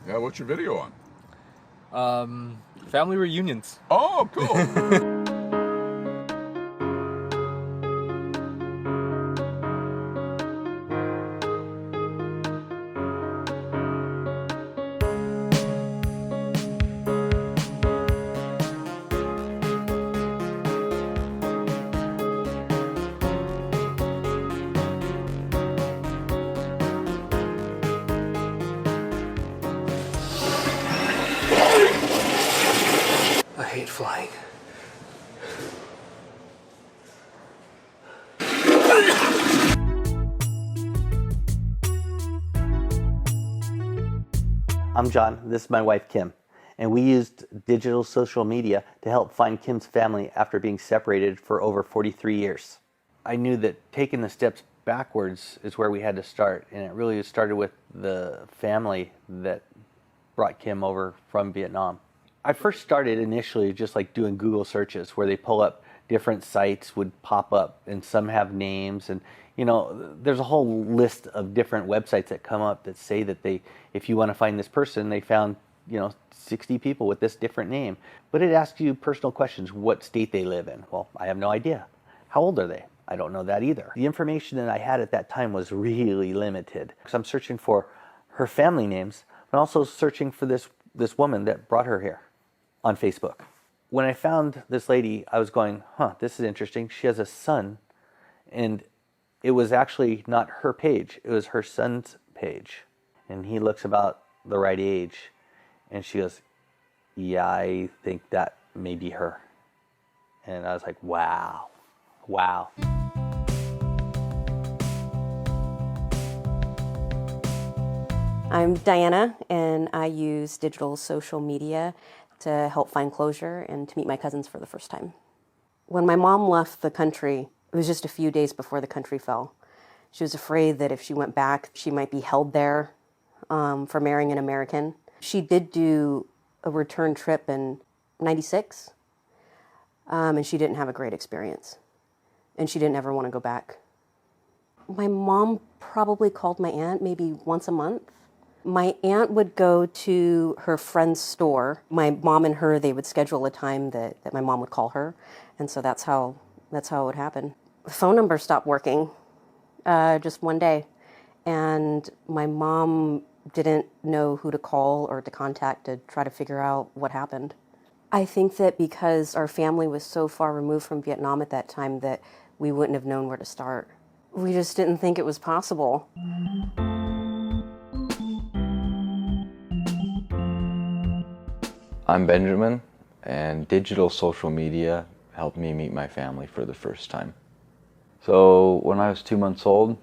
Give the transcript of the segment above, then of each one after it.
Yeah, what's your video on? Family reunions. Oh, cool. I hate flying. I'm John, this is my wife Kim, and we used digital social media to help find Kim's family after being separated for over 43 years. I knew that taking the steps backwards is where we had to start, and it really started with the family that brought Kim over from Vietnam. I first started initially just like doing Google searches where they pull up different sites would pop up, and some have names, and there's a whole list of different websites that come up that say that if you want to find this person, they found 60 people with this different name. But it asks you personal questions: what state they live in. Well, I have no idea. How old are they? I don't know that either. The information that I had at that time was really limited, because I'm searching for her family names, but also searching for this woman that brought her here on Facebook. When I found this lady, I was going, this is interesting. She has a son, and it was actually not her page. It was her son's page. And he looks about the right age. And she goes, yeah, I think that may be her. And I was like, wow. I'm Diana, and I use digital social media to help find closure and to meet my cousins for the first time. When my mom left the country, it was just a few days before the country fell. She was afraid that if she went back, she might be held there for marrying an American. She did do a return trip in '96, and she didn't have a great experience. And she didn't ever want to go back. My mom probably called my aunt maybe once a month. My aunt would go to her friend's store. My mom and her, they would schedule a time that my mom would call her. And so that's how it would happen. The phone number stopped working just one day. And my mom didn't know who to call or to contact to try to figure out what happened. I think that because our family was so far removed from Vietnam at that time that we wouldn't have known where to start. We just didn't think it was possible. I'm Benjamin, and digital social media helped me meet my family for the first time. So when I was 2 months old,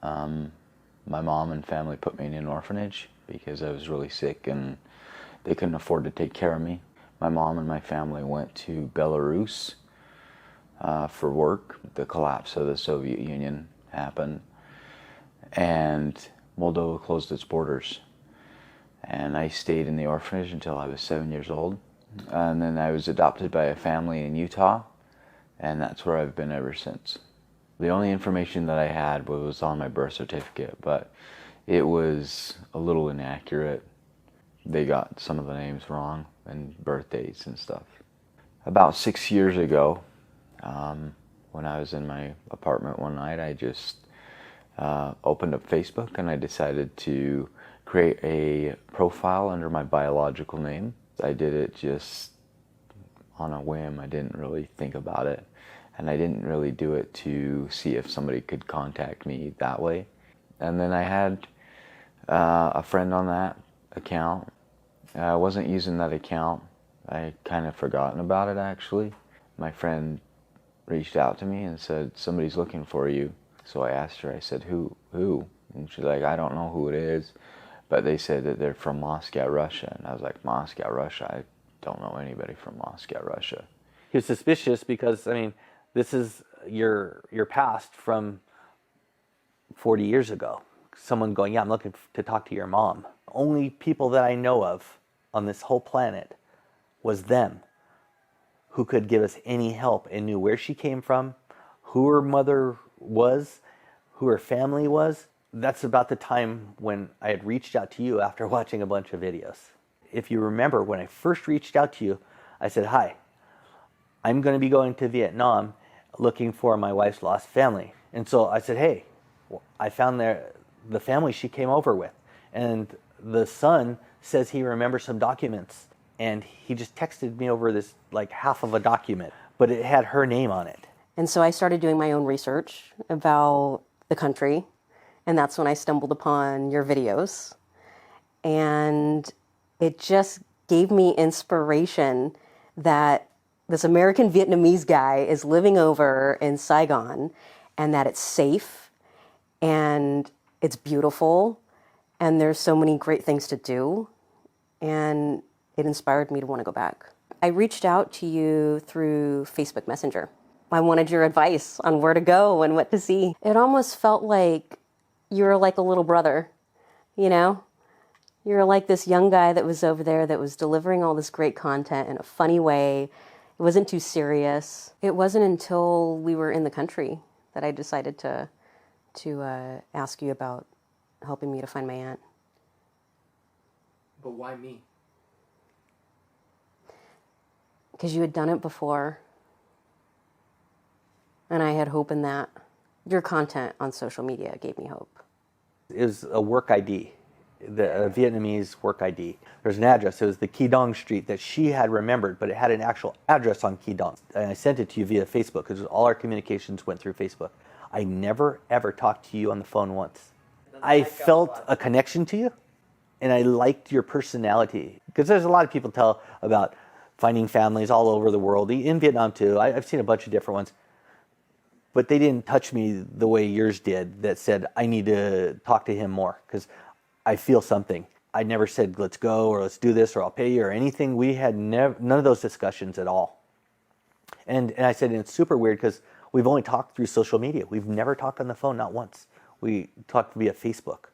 my mom and family put me in an orphanage because I was really sick and they couldn't afford to take care of me. My mom and my family went to Belarus for work. The collapse of the Soviet Union happened, and Moldova closed its borders. And I stayed in the orphanage until I was 7 years old. And then I was adopted by a family in Utah, and that's where I've been ever since. The only information that I had was on my birth certificate, but it was a little inaccurate. They got some of the names wrong and birth dates and stuff. About 6 years ago, when I was in my apartment one night, I just opened up Facebook and I decided to create a profile under my biological name. I did it just on a whim. I didn't really think about it, and I didn't really do it to see if somebody could contact me that way. And then I had a friend on that account. I wasn't using that account. I kind of forgotten about it, actually. My friend reached out to me and said, somebody's looking for you. So I asked her, I said, who? And she's like, I don't know who it is, but they said that they're from Moscow, Russia. And I was like, Moscow, Russia? I don't know anybody from Moscow, Russia. He was suspicious because, this is your past from 40 years ago. Someone going, yeah, I'm looking to talk to your mom. Only people that I know of on this whole planet was them who could give us any help and knew where she came from, who her mother was, who her family was. That's about the time when I had reached out to you after watching a bunch of videos. If you remember, when I first reached out to you, I said, hi, I'm going to be going to Vietnam looking for my wife's lost family. And so I said, hey, I found the family she came over with. And the son says he remembers some documents. And he just texted me over this, like, half of a document, but it had her name on it. And so I started doing my own research about the country. And that's when I stumbled upon your videos. And it just gave me inspiration that this American Vietnamese guy is living over in Saigon, and that it's safe and it's beautiful and there's so many great things to do. And it inspired me to want to go back. I reached out to you through Facebook Messenger. I wanted your advice on where to go and what to see. It almost felt like you were like a little brother, you know? You were like this young guy that was over there that was delivering all this great content in a funny way. It wasn't too serious. It wasn't until we were in the country that I decided to ask you about helping me to find my aunt. But why me? Because you had done it before. And I had hope in that. Your content on social media gave me hope. It was a work ID, a Vietnamese work ID. There's an address. It was the Qui Dong Street that she had remembered, but it had an actual address on Qui Dong. And I sent it to you via Facebook because all our communications went through Facebook. I never, ever talked to you on the phone once. I felt a connection to you, and I liked your personality. Because there's a lot of people tell about finding families all over the world, in Vietnam too. I've seen a bunch of different ones. But they didn't touch me the way yours did, that said, I need to talk to him more because I feel something. I never said, let's go, or let's do this, or I'll pay you, or anything. We had none of those discussions at all. And I said, and it's super weird because we've only talked through social media. We've never talked on the phone, not once. We talked via Facebook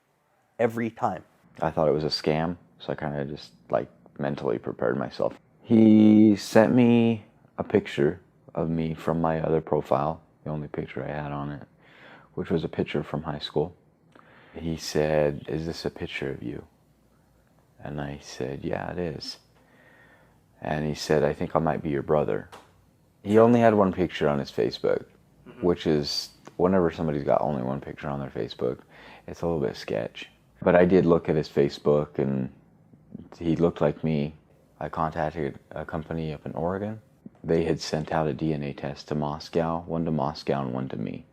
every time. I thought it was a scam, so I kind of just like mentally prepared myself. He sent me a picture of me from my other profile, the only picture I had on it, which was a picture from high school. He said, is this a picture of you? And I said, yeah, it is. And he said, I think I might be your brother. He only had one picture on his Facebook, which is, whenever somebody's got only one picture on their Facebook, it's a little bit sketch. But I did look at his Facebook, and he looked like me. I contacted a company up in Oregon. They had sent out a DNA test to Moscow, one to Moscow and one to me.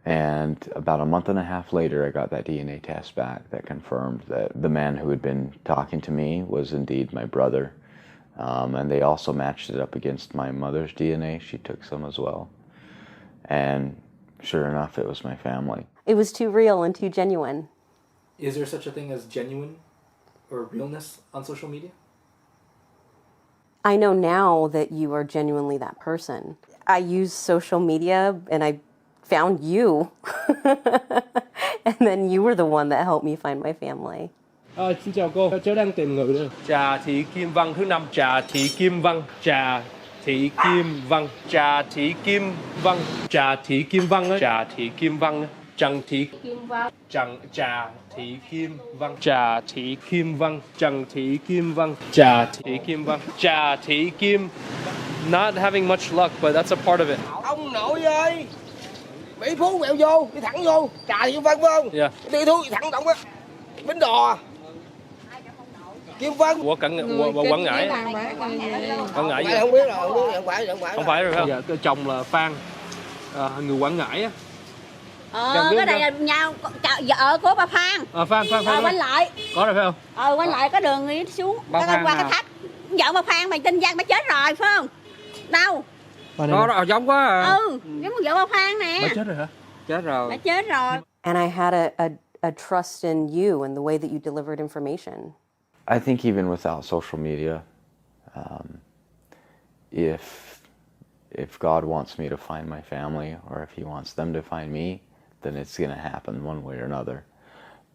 And about a month and a half later, I got that DNA test back that confirmed that the man who had been talking to me was indeed my brother. And they also matched it up against my mother's DNA. She took some as well. And sure enough, it was my family. It was too real and too genuine. Is there such a thing as genuine or realness on social media? I know now that you are genuinely that person. I use social media and I found you. And then you were the one that helped me find my family. Xin chào cô, cháu đang tìm người đây. Trà Thị Kim Văn thứ 5, Trà Thị Kim Văn, Trà Thị Kim Văn, Trà Thị Kim Văn, Trà Thị Kim Văn á, Trà Thị Kim Văn, Trần Thị Kim Văn, Trà Thị Kim Văn, Trà Thị Kim Văn, Trần Thị Kim Văn, Trà Thị Kim Văn, Trà Thị Kim. Not having much luck, but that's a part of it. Ông nội ơi, Mỹ Phú quẹo vô, đi thẳng vô, Trà Thị Kim Văn phải không? Yeah. Đi thôi, đi thẳng động á, Bến Đò. Kim Văn. Của Quảng Ngãi. Quảng Ngãi. Không biết rồi, không phải rồi phải không? Dạ, chồng là Phan, người Quảng Ngãi á. Cái này là nhau vợ của bà Phan. Phan. Quanh lại. Có rồi phải không? Quanh lại có đường đi xuống. Bà Phan qua cái thách. Vợ bà Phan mày tin Giang bà chết rồi phải không? Đâu? Có rồi, giống quá à. Giống vợ bà Phan nè. Bà chết rồi hả? Chết rồi. Bà chết rồi. And I had a trust in you and the way that you delivered information. I think even without social media, if God wants me to find my family, or if he wants them to find me, then it's going to happen one way or another.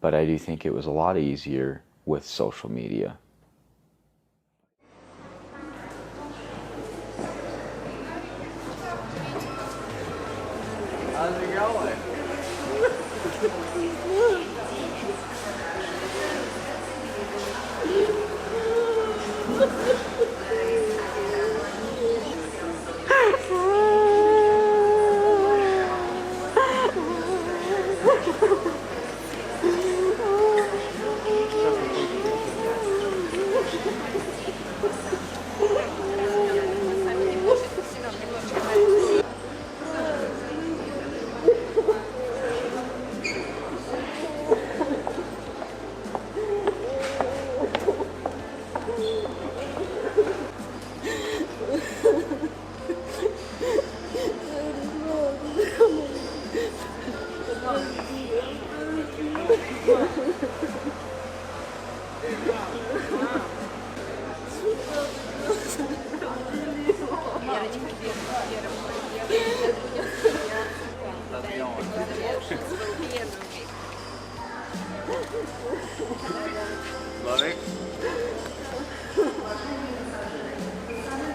But I do think it was a lot easier with social media. How's it going?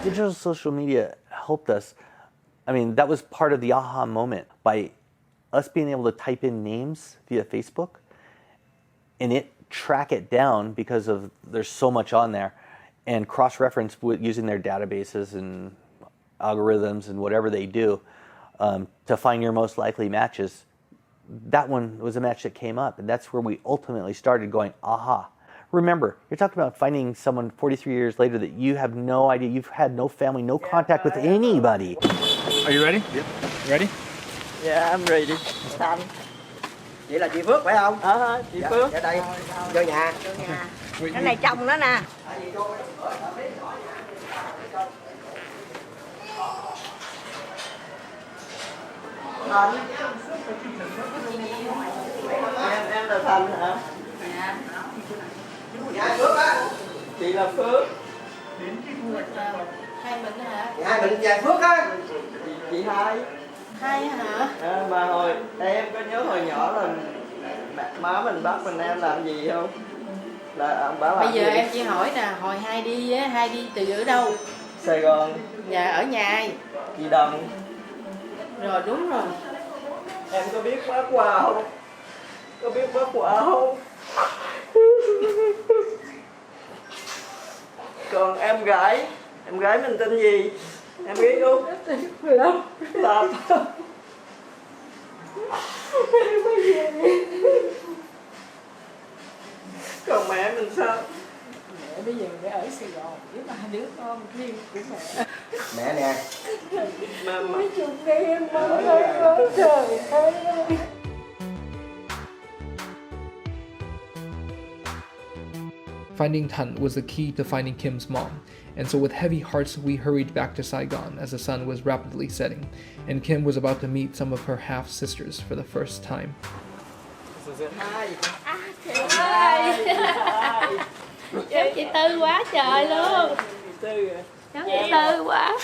Digital social media helped us. I mean, that was part of the aha moment by us being able to type in names via Facebook and it track it down because of there's so much on there and cross-reference using their databases and algorithms and whatever they do to find your most likely matches. That one was a match that came up, and that's where we ultimately started going, aha. Remember, you're talking about finding someone 43 years later that you have no idea, you've had no family, no contact with anybody. Are you ready? Yep. Ready? Yeah, I'm ready. Xong. Vậy là chị Phước phải không? Chị Phước. Dạ đây. Vô nhà. Cái này chồng nó nè. Em là Thành hả? Dạ Phước á. Chị là Phước. Hai mình hả? Dạ mình về Phước á. Chị hai. Hai hả? Mà hồi em có nhớ hồi nhỏ là má mình bắt mình em làm gì không? Là bảo Bây làm giờ gì? em chỉ hỏi nè, hồi hai đi từ ở đâu? Sài Gòn. Dạ ở nhà ai? Chị Đồng. Rồi đúng rồi. Em có biết bác Hòa không? Có biết bác Hòa không? Còn em gái mình tên gì? Em biết không? Lâm. Lâm. Còn mẹ mình sao? Mẹ bây giờ mẹ ở Sài Gòn với ba đứa con riêng của mẹ. Mẹ nè. Mấy chục đêm mà ơi trời ơi. Finding Tan was the key to finding Kim's mom, and so with heavy hearts we hurried back to Saigon as the sun was rapidly setting, and Kim was about to meet some of her half-sisters for the first time. Cháu chị Tư quá trời luôn. Cháu chị Tư quá.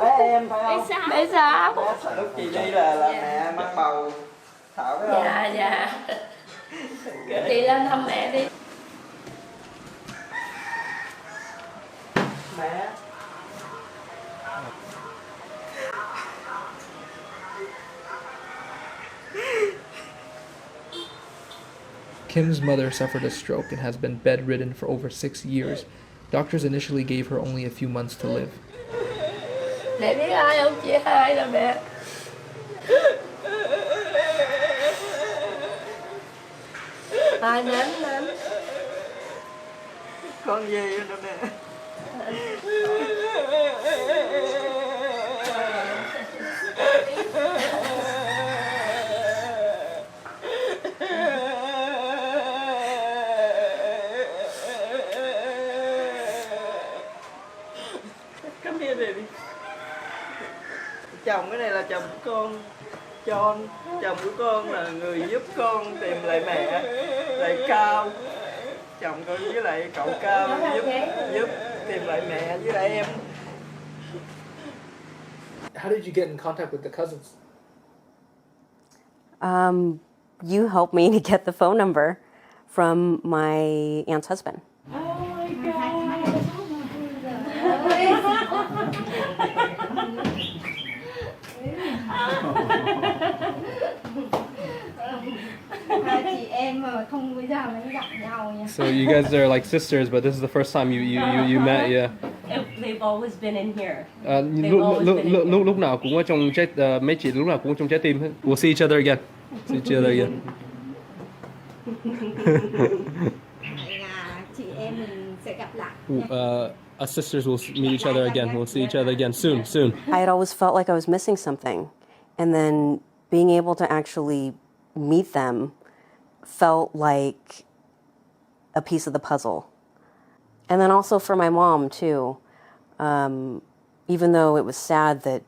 Bé em phải không? Bé Sáu. Lúc chị đi là mẹ mang bầu Thảo phải không? Dạ dạ. Chị lên thăm mẹ đi. Mẹ. Kim's mother suffered a stroke and has been bedridden for over 6 years. Doctors initially gave her only a few months to live. Mẹ biết ai không? Chị Hai là mẹ. Ai nếm. Con gì đó mẹ? Come here baby. Chồng cái này là chồng của con. John, chồng của con là người giúp con tìm lại mẹ. Lại Cao. Chồng con với lại cậu Cao giúp tìm lại mẹ với lại em. How did you get in contact with the cousins? You helped me to get the phone number from my aunt's husband. Hai chị em mà không bây giờ mới gặp nhau nha. So you guys are like sisters, but this is the first time you met, yeah. They've always been in here. Lúc nào cũng ở trong trái mấy chị lúc nào cũng trong trái tim hết. We'll see each other again. See each other again. Chị em mình sẽ gặp lại. Us sisters will meet each other again. We'll see each other again soon. I had always felt like I was missing something. And then being able to actually meet them felt like a piece of the puzzle. And then also for my mom, too. Even though it was sad that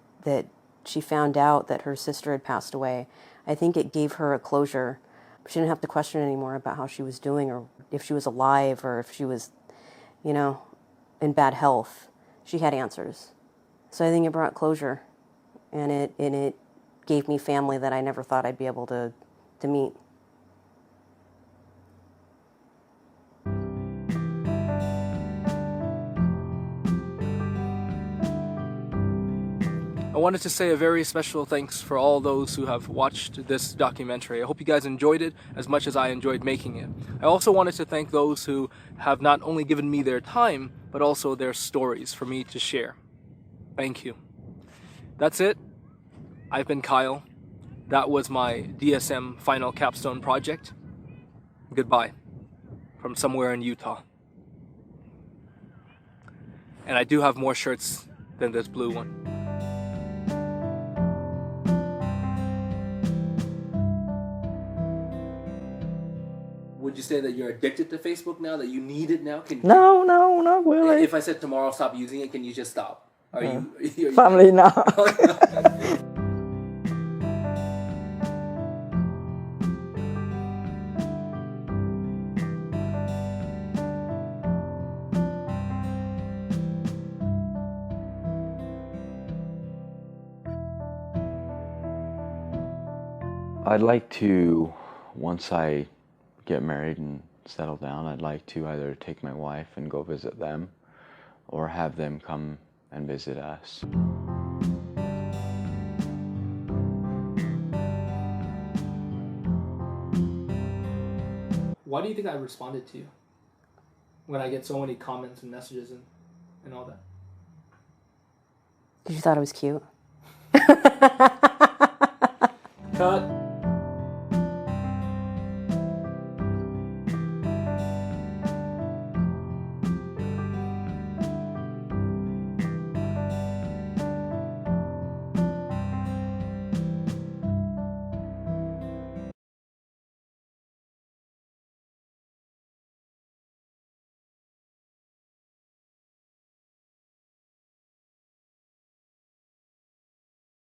she found out that her sister had passed away, I think it gave her a closure. She didn't have to question anymore about how she was doing or if she was alive or if she was, in bad health. She had answers. So I think it brought closure. And it gave me family that I never thought I'd be able to meet. wanted to say a very special thanks for all those who have watched this documentary. I hope you guys enjoyed it as much as I enjoyed making it. I also wanted to thank those who have not only given me their time, but also their stories for me to share. Thank you. That's it. I've been Kyle. That was my DSM final capstone project. Goodbye from somewhere in Utah. And I do have more shirts than this blue one. Would you say that you're addicted to Facebook now, that you need it now? No, not really. If I said tomorrow stop using it, can you just stop? Are you Family now. I'd like to, once I get married and settle down, I'd like to either take my wife and go visit them or have them come and visit us. Why do you think I responded to you when I get so many comments and messages and all that? Because you thought it was cute. Cut.